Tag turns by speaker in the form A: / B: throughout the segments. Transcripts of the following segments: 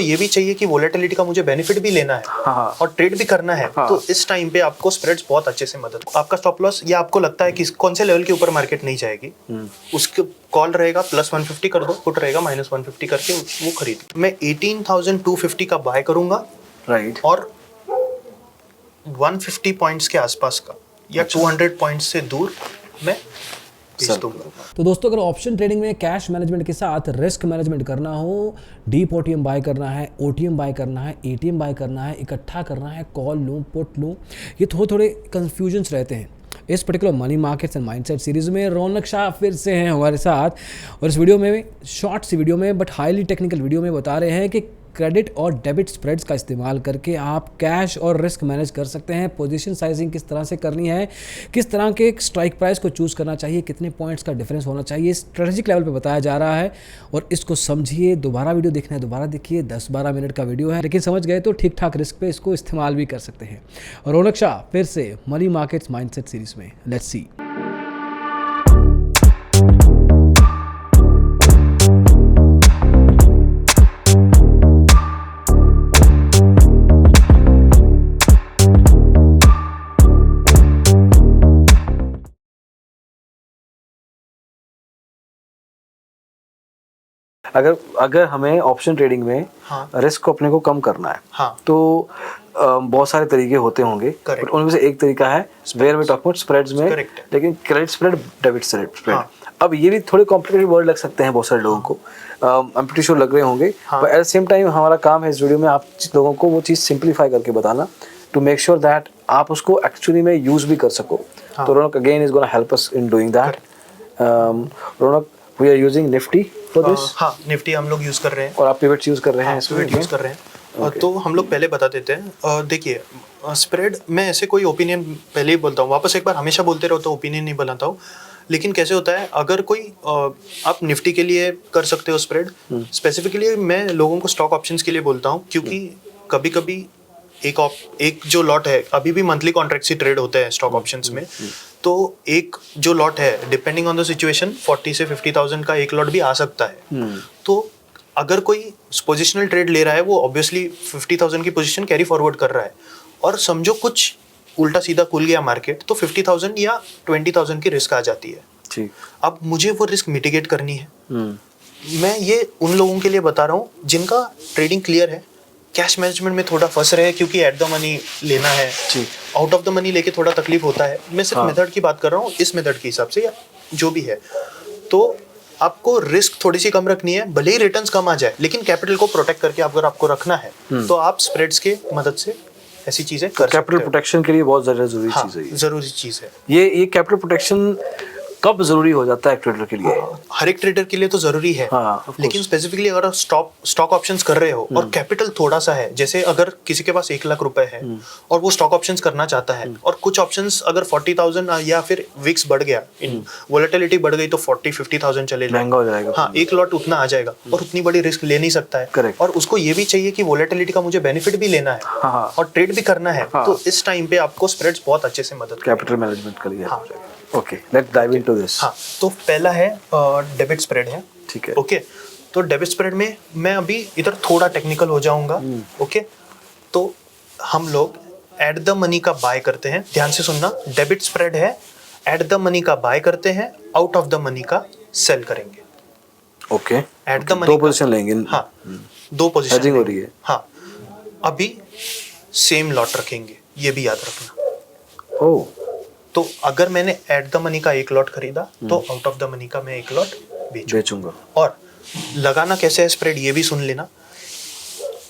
A: ये भी चाहिए कि वोलेटिलिटी का मुझे बेनिफिट भी लेना है और ट्रेड भी करना है, तो इस टाइम पे आपको स्प्रेड्स बहुत अच्छे से मदद। आपका स्टॉप लॉस या आपको लगता है कि कौन से लेवल के ऊपर मार्केट नहीं जाएगी, उसके कॉल रहेगा +150 कर दो, पुट रहेगा -150 करके वो खरीद। मैं 18,250 का बाय करूंगा, राइट, और 150 पॉइंट्स के आसपास का या 200 पॉइंट्स से दूर मैं
B: तो दोस्तों, अगर ऑप्शन ट्रेडिंग में कैश मैनेजमेंट के साथ रिस्क मैनेजमेंट करना हो, डीप ओटीएम बाय करना है, ओटीएम बाय करना है, एटीएम बाय करना है, इकट्ठा करना है, कॉल लूँ, पुट लूँ, ये थोड़े कंफ्यूजन्स रहते हैं। इस particular money markets and mindset series में रौनक शाह फिर से हैं हमारे साथ, और इस वीडियो में, शॉर्ट सी वीडियो में बट हाईली टेक्निकल वीडियो में बता रहे हैं कि क्रेडिट और डेबिट स्प्रेड्स का इस्तेमाल करके आप कैश और रिस्क मैनेज कर सकते हैं। पोजीशन साइजिंग किस तरह से करनी है, किस तरह के स्ट्राइक प्राइस को चूज़ करना चाहिए, कितने पॉइंट्स का डिफरेंस होना चाहिए, स्ट्रेटेजिक लेवल पे बताया जा रहा है। और इसको समझिए, दोबारा वीडियो देखना है दोबारा देखिए, 10-12 मिनट का वीडियो है, लेकिन समझ गए तो ठीक ठाक रिस्क पे इसको इस्तेमाल भी कर सकते हैं। और रौनक शाह फिर से मनी मार्केट्स माइंडसेट सीरीज़ में, लेट्स सी।
C: अगर हमें ऑप्शन ट्रेडिंग में रिस्क को अपने को कम करना है, तो बहुत सारे तरीके होते होंगे, बट उनमें से एक तरीका है where we talk about spreads में, लेकिन क्रेडिट स्प्रेड, डेबिट स्प्रेड। अब ये भी थोड़े कॉम्प्लिकेटेड वर्ड लग सकते हैं बहुत सारे लोगों को, आई एम प्रीटी श्योर लग रहे होंगे, but at the same time हमारा काम है इस वीडियो में आप लोगों को वो चीज़ सिंप्लीफाई करके बताना, टू मेक श्योर दैट आप उसको एक्चुअली में यूज़ भी कर सको। तो Raunak again is gonna help us in doing that. Raunak, we are using Nifty for this.
A: हाँ, निफ्टी हम लोग यूज़ कर रहे हैं,
C: और आप पिवट यूज़ कर रहे हैं, इसमें
A: यूज़ कर रहे हैं। तो हम लोग पहले बता देते हैं। देखिए, स्प्रेड मैं ऐसे कोई ओपिनियन पहले ही बोलता हूँ, वापस एक बार हमेशा बोलते रहो तो ओपिनियन नहीं बनाता हूँ। लेकिन कैसे होता है, अगर कोई आप निफ्टी के लिए कर सकते हो स्प्रेड, स्पेसिफिकली मैं लोगों को स्टॉक ऑप्शंस के लिए बोलता हूँ, क्योंकि कभी कभी एक जो लॉट है, अभी भी मंथली कॉन्ट्रैक्ट्स ही ट्रेड होते हैं स्टॉक ऑप्शंस में, तो एक जो लॉट है, डिपेंडिंग ऑन द सिचुएशन 40 से 50,000 का एक लॉट भी आ सकता है। तो अगर कोई पोजिशनल ट्रेड ले रहा है, वो ऑब्वियसली 50,000 की पोजीशन कैरी फॉरवर्ड कर रहा है, और समझो कुछ उल्टा सीधा खुल गया मार्केट, तो 50,000 या 20,000 की रिस्क आ जाती है। ठीक, अब मुझे वो रिस्क मिटिगेट करनी है। मैं ये उन लोगों के लिए बता रहा हूँ जिनका ट्रेडिंग क्लियर है, कैश मैनेजमेंट में थोड़ा फंस रहे हैं, क्योंकि एट द मनी लेना है, आउट ऑफ द मनी लेके थोड़ा तकलीफ होता है। मैं सिर्फ मेथड की बात कर रहा हूँ, इस मेथड के हिसाब से या जो भी है। तो आपको रिस्क थोड़ी सी कम रखनी है, भले ही रिटर्न्स कम आ जाए, लेकिन कैपिटल को प्रोटेक्ट करके अगर आपको रखना है, तो आप स्प्रेड्स के मदद से ऐसी चीजें कर सकते हो।
C: कैपिटल प्रोटेक्शन के लिए बहुत ज़्यादा जरूरी चीज़ है,
A: जरूरी चीज़ है
C: ये कैपिटल प्रोटेक्शन कब जरूरी हो जाता है एक ट्रेडर के लिए?
A: हर एक ट्रेडर के लिए तो जरूरी है, लेकिन स्पेसिफिकली अगर स्टॉक ऑप्शंस कर रहे हो और कैपिटल थोड़ा सा है, जैसे अगर किसी के पास 1 लाख रुपए है और वो स्टॉक ऑप्शंस करना चाहता है, और कुछ ऑप्शंस अगर 40,000 या फिर विक्स बढ़ गया, वोलेटिलिटी बढ़ गई, तो 40-50,000 चले
C: महंगा हो जाएगा।
A: हाँ, एक लॉट उतना आ जाएगा, और उतनी बड़ी रिस्क ले नहीं सकता है। और उसको ये भी चाहिए कि वोलेटिलिटी का मुझे बेनिफिट भी लेना है और ट्रेड भी करना है, तो इस टाइम पे आपको स्प्रेड्स बहुत अच्छे से मदद,
C: कैपिटल मैनेजमेंट के लिए। Okay, let's dive into this.
A: हाँ, तो पहला है डेबिट स्प्रेड है।
C: ठीक है,
A: ओके। तो डेबिट स्प्रेड में मैं अभी इधर थोड़ा टेक्निकल हो जाऊंगा। ओके, तो हम लोग एट द मनी का बाय करते हैं, ध्यान से सुनना, डेबिट स्प्रेड है, एट द मनी का बाय करते हैं, आउट ऑफ द मनी का सेल करेंगे।
C: ओके,
A: एट द मनी
C: दो पोजीशन लेंगे।
A: हाँ, 2 पोजीशन
C: हो रही है।
A: हाँ, अभी सेम लॉट रखेंगे, ये भी याद रखना।
C: ओह,
A: तो अगर मैंने एट द मनी का 1 लॉट खरीदा, तो आउट ऑफ द मनी का मैं 1 लॉट बेचूंगा। और लगाना कैसे है स्प्रेड, ये भी सुन लेना।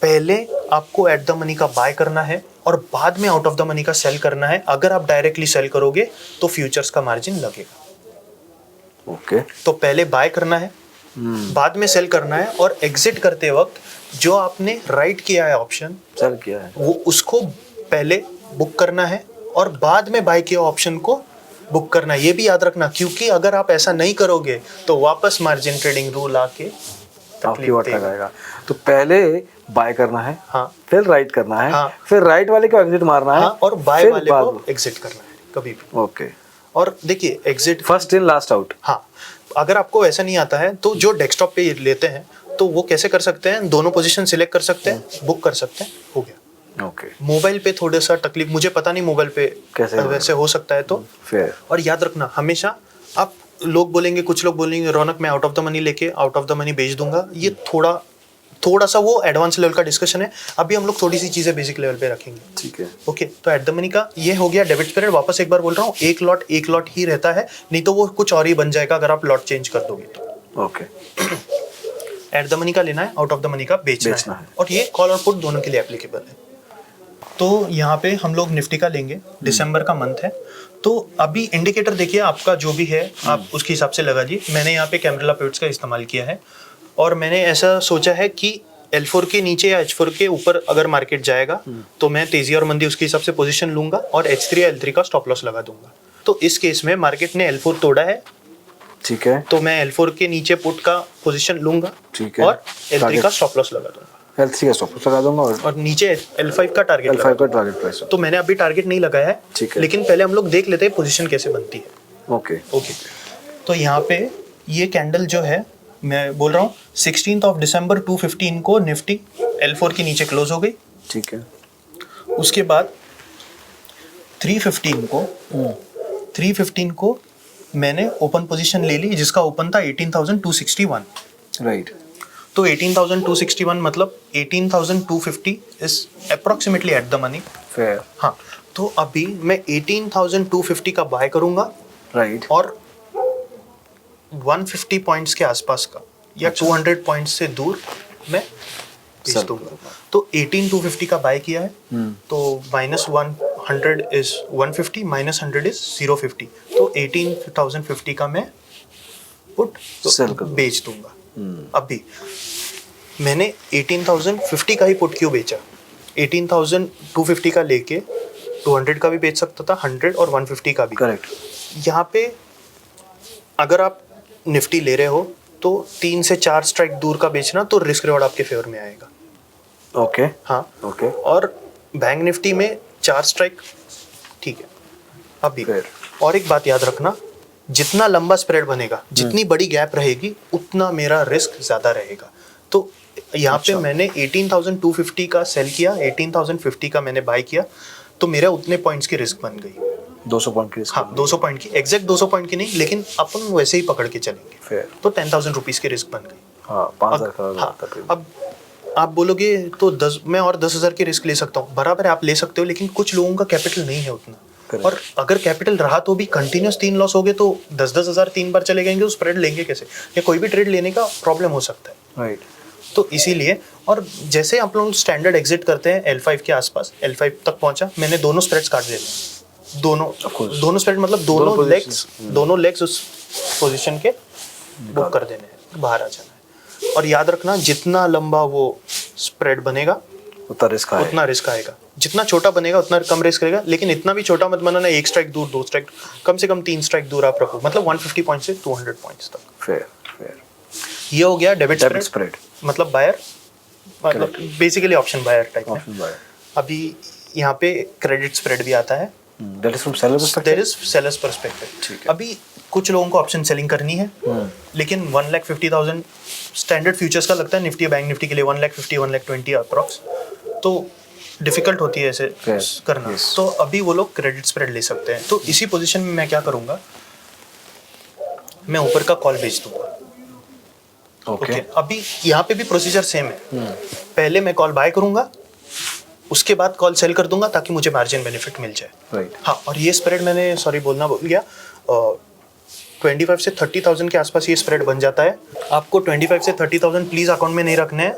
A: पहले आपको एट द मनी का बाय करना है और बाद में आउट ऑफ द मनी का सेल करना है। अगर आप डायरेक्टली सेल करोगे तो फ्यूचर्स का मार्जिन लगेगा।
C: ओके,
A: तो पहले बाय करना है, बाद में सेल करना है, और एग्जिट करते वक्त जो आपने राइट किया है, ऑप्शन
C: सेल किया है,
A: वो उसको पहले बुक करना है और बाद में बाय किया ऑप्शन को बुक करना है। ये भी याद रखना, क्योंकि अगर आप ऐसा नहीं करोगे तो वापस मार्जिन ट्रेडिंग रूल आके
C: तकलीफ लगाएगा। तो पहले बाय करना है,
A: हाँ,
C: फिर राइट करना है,
A: हाँ,
C: फिर राइट वाले को एग्जिट मारना है,
A: हाँ, और बाय वाले को एग्जिट करना है कभी भी।
C: ओके,
A: और देखिए, exit
C: first in last out.
A: हाँ, अगर आपको ऐसा नहीं आता है तो जो डेस्कटॉप पे लेते हैं तो वो कैसे कर सकते हैं, दोनों पोजीशन सिलेक्ट कर सकते हैं, बुक कर सकते हैं, हो गया।
C: ओके।
A: मोबाइल पे थोड़ा सा तकलीफ, मुझे पता नहीं मोबाइल पे
C: कैसे
A: वैसे हो सकता है तो
C: फेयर।
A: और याद रखना हमेशा, आप लोग बोलेंगे, कुछ लोग बोलेंगे रौनक मैं आउट ऑफ द मनी लेके आउट ऑफ द मनी बेच दूंगा, ये थोड़ा सा वो एडवांस लेवल का डिस्कशन है। अभी हम लोग थोड़ी सी चीजें बेसिक लेवल पे रखेंगे,
C: ठीक है।
A: ओके। तो एट द मनी का ये हो गया डेबिट स्प्रेड। वापस एक बार बोल रहा हूँ, एक लॉट ही रहता है, नहीं तो वो कुछ और ही बन जाएगा अगर आप लॉट चेंज कर दोगे तो।
C: ओके।
A: एट द मनी का लेना है, आउट ऑफ द मनी का बेचना है। और ये कॉल और पुट दोनों के लिए एप्लीकेबल है। तो यहाँ पे हम लोग निफ्टी का लेंगे, दिसंबर का मंथ है, तो अभी इंडिकेटर देखिए आपका जो भी है आप उसके हिसाब से लगा लीजिए। मैंने यहाँ पे कैमरेला पिवट्स का इस्तेमाल किया है और मैंने ऐसा सोचा है कि L4 के नीचे या H4 के ऊपर अगर मार्केट जाएगा तो मैं तेजी और मंदी उसके हिसाब से पोजीशन लूंगा और H3 या L3 का स्टॉप लॉस लगा दूंगा। तो इस केस में मार्केट ने L4 तोड़ा है,
C: ठीक है,
A: तो मैं L4 के नीचे पुट का पोजीशन लूंगा,
C: ठीक है,
A: और L3 का स्टॉप लॉस लगा दूंगा,
C: L3 का स्टॉप लॉस लगा दूंगा और
A: नीचे L5 का टारगेट
C: L5 का टारगेट प्राइस।
A: तो मैंने अभी टारगेट नहीं लगाया है, लेकिन पहले हम लोग देख लेते हैं पोजीशन कैसे बनती है।
C: ओके।
A: तो यहाँ पे ये कैंडल जो है, मैं बोल रहा हूँ 16 दिसंबर 2:15 को निफ्टी L4 के नीचे क्लोज हो गई,
C: ठीक है।
A: उसके बाद 3:15 को मैंने ओपन पोजीशन ले ली, जिसका ओपन था 18,261,
C: राइट।
A: तो 18,261 मतलब 18,250 is approximately eight the money,
C: fair.
A: हाँ। तो अभी मैं 18,250 का बाय करूंगा,
C: राइट,
A: और 150 पॉइंट्स के आसपास का या 200 पॉइंट्स से दूर मैं बेच दूंगा। तो 18,250 का बाय किया है, तो -100 इज 150, -100 इज 050, तो 18,050 का मैं पुट बेच दूंगा। अभी मैंने 18,050 का ही पुट क्यों बेचा, 18,250 का लेके 200 का भी बेच सकता था, 100 और 150 का भी।
C: करेक्ट।
A: यहाँ पे अगर आप निफ्टी ले रहे हो तो 3 से 4 स्ट्राइक दूर का बेचना, तो रिस्क रिवॉर्ड आपके फेवर में आएगा।
C: ओके।
A: हाँ,
C: ओके।
A: और बैंक निफ्टी में 4 स्ट्राइक ठीक है अभी। और एक बात याद रखना, जितना लंबा स्प्रेड बनेगा, जितनी बड़ी गैप रहेगी, उतना मेरा रिस्क ज्यादा रहेगा। तो यहाँ पे मैंने 18,250 का सेल किया, 18,050 का मैंने बाय किया, तो मेरा उतने पॉइंट्स की रिस्क बन गई,
C: 200 पॉइंट की रिस्क।
A: हाँ, 200 पॉइंट की, एग्जैक्ट 200 पॉइंट की नहीं, लेकिन अपन वैसे ही पकड़ के चलेंगे।
C: फेयर।
A: तो 10,000 रुपीज की रिस्क बन गई।
C: हाँ, 5,000 का।
A: हाँ, अब आप बोलोगे तो मैं और 10,000 की रिस्क ले सकता हूँ, बराबर आप ले सकते हो, लेकिन कुछ लोगों का कैपिटल नहीं है उतना। और अगर कैपिटल रहा तो भी कंटिन्यूस 3 लॉस हो गए तो 10-10 हज़ार 3 बार चले गएंगे, तो स्प्रेड लेंगे कैसे, या कोई भी ट्रेड लेने का प्रॉब्लम हो सकता है।
C: राइट।
A: तो इसीलिए, और जैसे आप लोग स्टैंडर्ड एग्जिट करते हैं L5 के आसपास, L5 तक पहुंचा, मैंने दोनों स्प्रेड्स काट दिए, दोनों स्प्रेड मतलब दोनों लेग्स उस पोजीशन के बुक कर देने हैं, बाहर आ जाना है। और याद रखना, जितना लंबा वो स्प्रेड बनेगा उतना रिस्क आएगा, जितना छोटा बनेगा उतना कम रिस्क रहेगा, लेकिन इतना भी छोटा मत बनाना, 1 स्ट्राइक दूर, 2 स्ट्राइक, कम से कम 3 स्ट्राइक दूर आप रखो, मतलब 150 पॉइंट से 200 पॉइंट्स तक।
C: फेयर।
A: ये हो गया डेबिट
C: स्प्रेड,
A: मतलब बायर, मतलब बेसिकली ऑप्शन बायर टाइप है। अभी यहाँ पे क्रेडिट स्प्रेड भी आता है,
C: that is from seller perspective?
A: There is seller's perspective। अभी कुछ लोगों को ऑप्शन सेलिंग करनी है, लेकिन 1,50,000 स्टैंडर्ड फ्यूचर्स का लगता है निफ्टी बैंक निफ्टी के लिए 1,50,000 1,20,000 अप्रॉक्स, तो डिफिकल्ट होती है ऐसे करना। तो अभी वो लोग क्रेडिट स्प्रेड ले सकते हैं। तो इसी पोजीशन में मैं क्या करूंगा, मैं ऊपर का कॉल बेच दूंगा। ओके, अभी यहाँ पे भी प्रोसीजर सेम है, पहले मैं कॉल बाय करूंगा, उसके बाद कॉल सेल कर दूंगा ताकि मुझे मार्जिन बेनिफिट मिल जाए।
C: राइट।
A: हाँ, और ये स्प्रेड मैंने बोलना भूल गया, 25 से 30,000 के आसपास ये स्प्रेड बन जाता है। आपको 25 से 30,000 प्लीज अकाउंट में नहीं रखने हैं,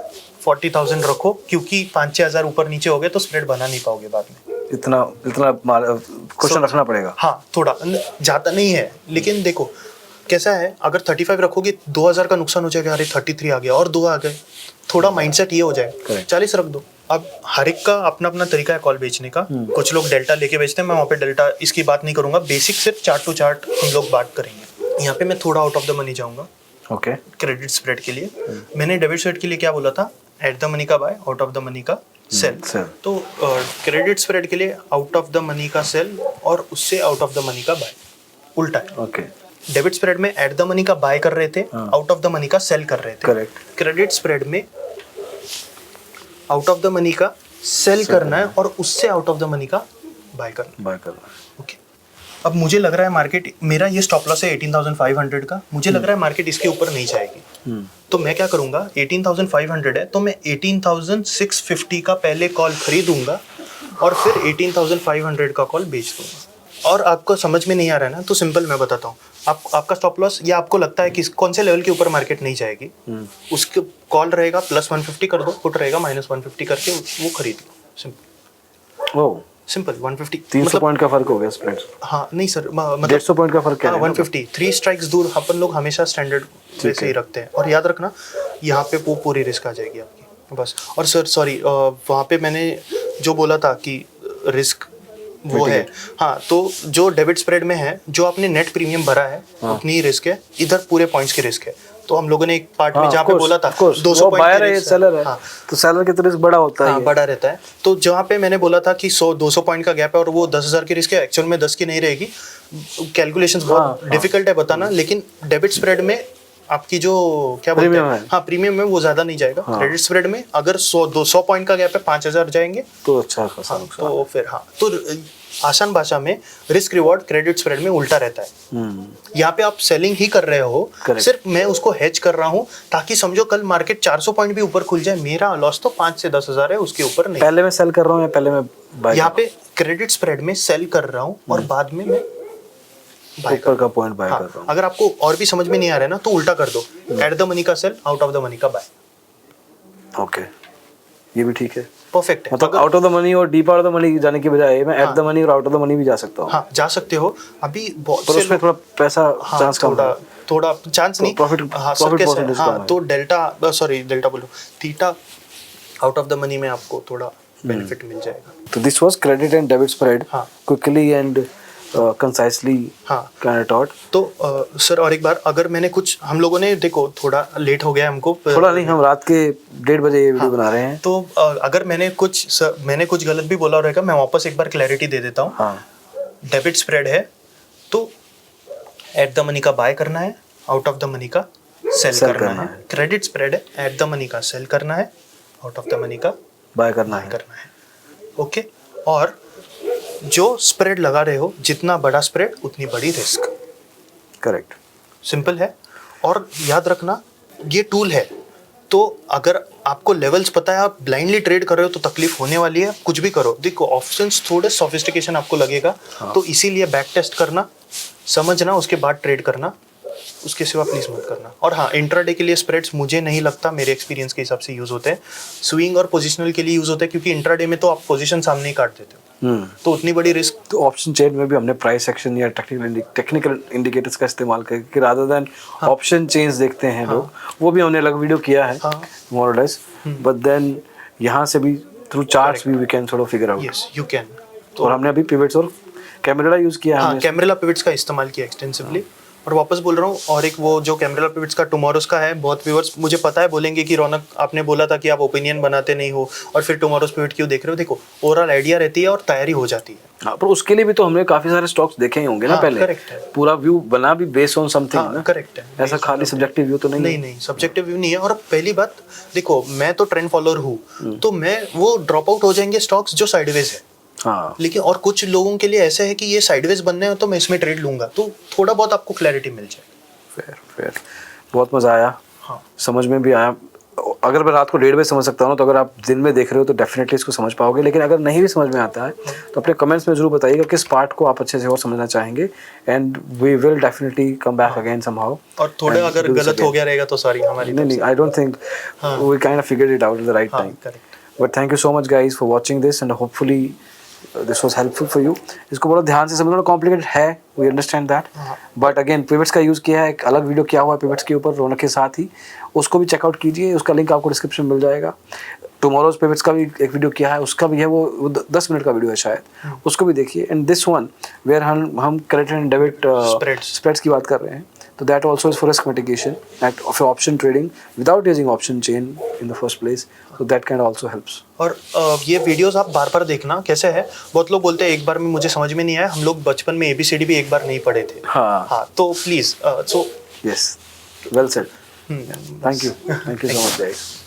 A: 40,000 रखो, क्योंकि 5-6 हज़ार ऊपर नीचे हो गए तो स्प्रेड बना नहीं पाओगे बाद में।
C: इतना क्वेश्चन रखना पड़ेगा।
A: हाँ, थोड़ा जाता नहीं है, लेकिन देखो कैसा है, अगर 35 रखोगे 2,000 का नुकसान हो जाएगा, अरे 33 आ गया और 2 आ गए, थोड़ा माइंडसेट ये हो जाए, 40 रख दो। अब हर एक का अपना अपना तरीका है कॉल बेचने का। कुछ लोग डेल्टा लेके बेचते हैं, मैं वहाँ पे डेल्टा इसकी बात नहीं करूंगा, बेसिक सिर्फ चार्ट टू चार्ट हम लोग बात करेंगे। यहाँ पे मैं थोड़ा आउट ऑफ द मनी जाऊंगा।
C: ओके।
A: क्रेडिट स्प्रेड के लिए मैंने डेबिट स्प्रेड के लिए क्या बोला था, एट द मनी का buy, out of the money का सेल। तो क्रेडिट स्प्रेड के लिए आउट ऑफ द मनी का सेल और उससे आउट ऑफ द मनी का बाय, उल्टा है।
C: ओके।
A: डेबिट स्प्रेड में एट द मनी का बाय कर रहे थे, आउट ऑफ द मनी का सेल कर रहे थे।
C: करेक्ट।
A: क्रेडिट स्प्रेड में आउट ऑफ द मनी का सेल करना है और उससे आउट ऑफ द मनी का बाय करना है। ओके, अब मुझे लग रहा है मार्केट, मेरा ये स्टॉप लॉस है 18,500 का, मुझे लग रहा है मार्केट इसके ऊपर नहीं जाएगी, तो मैं क्या करूंगा, 18,500 है तो मैं 18,650 का पहले कॉल खरीदूंगा और फिर 18,500 का कॉल बेच दूंगा। और आपको समझ में नहीं आ रहा है ना, तो सिंपल मैं बताता हूँ, आपका स्टॉप लॉस, या आपको लगता है कि कौन से लेवल के ऊपर मार्केट नहीं जाएगी, उसके कॉल रहेगा +150 कर दो, पुट रहेगा -150 करके वो खरीद लो। सिंपल सिंपल 150
C: 300 पॉइंट का फर्क हो गया स्प्रेड।
A: हाँ नहीं सर, मतलब
C: 150 पॉइंट का फर्क क्या है?
A: 150 3 स्ट्राइक्स दूर अपन लोग हमेशा स्टैंडर्ड वैसे ही रखते हैं। और याद रखना यहाँ पे वो पूरी रिस्क आ जाएगी आपकी बस। और सर सॉरी, वहाँ पे मैंने जो बोला था कि रिस्क वो है, हाँ, तो जो डेबिट स्प्रेड में है, जो आपने नेट प्रीमियम भरा है उतनी ही रिस्क है, इधर पूरे पॉइंट्स की रिस्क है। तो हम लोगों ने एक पार्ट में जहाँ पे बोला था 200 पॉइंट
C: है, सेलर है, तो सेलर की तो रिस्क बड़ा होता है,
A: हाँ, बड़ा रहता है। तो जहाँ पे मैंने बोला था कि 200 पॉइंट का गैप है और वो 10,000 की रिस्क है, एक्चुअल में 10 की नहीं रहेगी। कैलकुलेशंस बहुत डिफिकल्ट है बताना, लेकिन डेबिट स्प्रेड में आपकी जो क्या बोलते हैं, हाँ, प्रीमियम में वो ज्यादा नहीं जाएगा। क्रेडिट स्प्रेड में अगर 200 पॉइंट का गैप है 5,000 जाएंगे
C: तो अच्छा खासा।
A: हाँ, तो फिर हाँ, तो आसान भाषा में रिस्क रिवॉर्ड क्रेडिट स्प्रेड में उल्टा रहता है। यहाँ पे आप सेलिंग ही कर रहे हो, सिर्फ मैं उसको हेज कर रहा हूँ ताकि समझो कल मार्केट 400 पॉइंट भी ऊपर खुल जाए, मेरा लॉस तो 5 से 10,000 है, उसके ऊपर नहीं।
C: पहले मैं सेल कर रहा हूँ या पहले मैं बाय?
A: यहाँ पे क्रेडिट स्प्रेड में सेल कर रहा हूँ और बाद में मैं
C: ऊपर का पॉइंट बाय कर रहा हूँ।
A: अगर आपको और भी समझ में नहीं आ रहा है ना, तो उल्टा कर दो, एट द मनी का sell, out of the money का बाय।
C: ओके, ये भी ठीक है,
A: परफेक्ट है।
C: मतलब आउट ऑफ द मनी और deep out of the money जाने के बजाय मैं एट द मनी और आउट ऑफ द मनी भी जा सकता हूँ।
A: हाँ, जा सकते हो। अभी बहुत
C: पर उसमें थोड़ा पैसा चांस कम है,
A: थोड़ा चांस नहीं,
C: प्रॉफिट
A: परसेंटेज हाँ, तो डेल्टा बोलो, theta out of the money में आपको थोड़ा बेनिफिट मिल जाएगा।
C: तो this was credit and debit spread, quickly and concisely kind of taught.
A: तो सर और एक बार, अगर मैंने कुछ, हम लोगों ने देखो थोड़ा लेट हो गया हमको,
C: थोड़ा नहीं, हम रात के 1:30 बजे ये वीडियो बना रहे हैं,
A: तो अगर मैंने कुछ गलत भी बोला रहेगा, मैं वापस एक बार क्लैरिटी दे देता हूँ। डेबिट स्प्रेड है तो एट द मनी का बाय करना है, आउट ऑफ द मनी का सेल करना है। क्रेडिट स्प्रेड है, एट द मनी का सेल करना है, आउट ऑफ द मनी का बाय करना है। ओके, और जो स्प्रेड लगा रहे हो, जितना बड़ा स्प्रेड उतनी बड़ी रिस्क।
C: करेक्ट,
A: सिंपल है। और याद रखना ये टूल है, तो अगर आपको लेवल्स पता है, आप ब्लाइंडली ट्रेड कर रहे हो तो तकलीफ होने वाली है। कुछ भी करो, देखो ऑप्शंस थोड़े सोफिस्टिकेशन आपको लगेगा, तो इसीलिए बैक टेस्ट करना, समझना, उसके बाद ट्रेड करना, उसके सिवा प्लीज मत करना। और हाँ, इंट्राडे के लिए स्प्रेड्स मुझे नहीं लगता, मेरे एक्सपीरियंस के हिसाब से यूज होते हैं। स्विंग और पोजिशनल के लिए यूज होते हैं, क्योंकि इंट्राडे में तो आप पोजीशन सामने ही काट देते हो, तो उतनी बड़ी रिस्क।
C: तो ऑप्शन चेन में भी हमने प्राइस सेक्शन या टेक्निकल इंडिकेटर्स का इस्तेमाल करके, रादर देन ऑप्शन चेन्स देखते हैं लोग, वो भी हमने अलग वीडियो किया है मोर और लेस, बट देन यहाँ से भी थ्रू चार्ट्स भी we can sort of figure out.
A: Yes, you can.
C: और हमने अभी पिवट्स और कैमरेला यूज किया है,
A: कैमरेला पिवट्स का इस्तेमाल किया एक्सटेंसिवली। और वापस बोल रहा हूँ, और एक वो जो कैमरेला पिवट्स का टुमारोज का है, बहुत व्यूअर्स मुझे पता है बोलेंगे कि रौनक, आपने बोला था कि आप ओपिनियन बनाते नहीं हो और फिर टुमारोज पिवट क्यों देख रहे हो। देखो, ओवरऑल आइडिया रहती है और तैयारी हो जाती है।
C: हाँ, पर उसके लिए भी तो हमने काफी सारे स्टॉक्स देखे ही होंगे ना पहले।
A: करेक्ट है,
C: पूरा व्यू बना भी बेस्ड ऑन समथिंग ना।
A: करेक्ट है,
C: ऐसा खाली सब्जेक्टिव व्यू तो नहीं,
A: सब्जेक्टिव व्यू नहीं है। और पहली बात देखो, मैं तो ट्रेंड फॉलोअर हूँ, तो मैं वो ड्रॉप आउट हो जाएंगे स्टॉक्स जो साइडवेज है।
C: हाँ,
A: लेकिन और कुछ लोगों के लिए ऐसे है कि ये साइडवेज बनने हैं तो मैं इसमें ट्रेड लूंगा, तो थोड़ा बहुत आपको क्लैरिटी मिल जाए।
C: फेयर, बहुत मजा आया। हाँ, समझ में भी आया। अगर मैं रात को 1:30 बजे समझ सकता हूँ, तो अगर आप दिन में देख रहे हो तो डेफिनेटली इसको समझ पाओगे। लेकिन अगर नहीं भी समझ में आता है तो अपने कमेंट्स में जरूर बताइएगा किस पार्ट को आप अच्छे से और समझना चाहेंगे, and we will definitely come back again somehow.
A: और थोड़ा अगर गलत हो गया रहेगा तो सॉरी हमारी।
C: नहीं, I don't think, we kind of figured it out at the right time. But thank you so much guys for watching this, and hopefully this was helpful for you. इसको बड़ा ध्यान से समझना, कॉम्प्लिकेटेड है, we understand that, but again pivots का use किया है, एक अलग वीडियो किया हुआ है पिवट्स के ऊपर रौनक के साथ ही, उसको भी चेकआउट कीजिए, उसका लिंक आपको डिस्क्रिप्शन में मिल जाएगा। टुमारोज पिवट्स का भी एक वीडियो किया है, उसका भी है, वो 10 मिनट का वीडियो है शायद, उसको भी देखिए। एंड दिस वन वेयर हम क्रेडिट एंड डेबिट स्प्रेड्स की बात कर रहे हैं, तो that also is for risk mitigation at of option trading without using option chain in the first place, so that can also helps।
A: और ये videos आप बार बार देखना। कैसे है, बहुत लोग बोलते हैं एक बार में मुझे समझ में नहीं आया, हम लोग बचपन में ABCD भी एक बार नहीं पढ़े थे। हाँ, तो please so
C: yes, well said, thank you so much guys.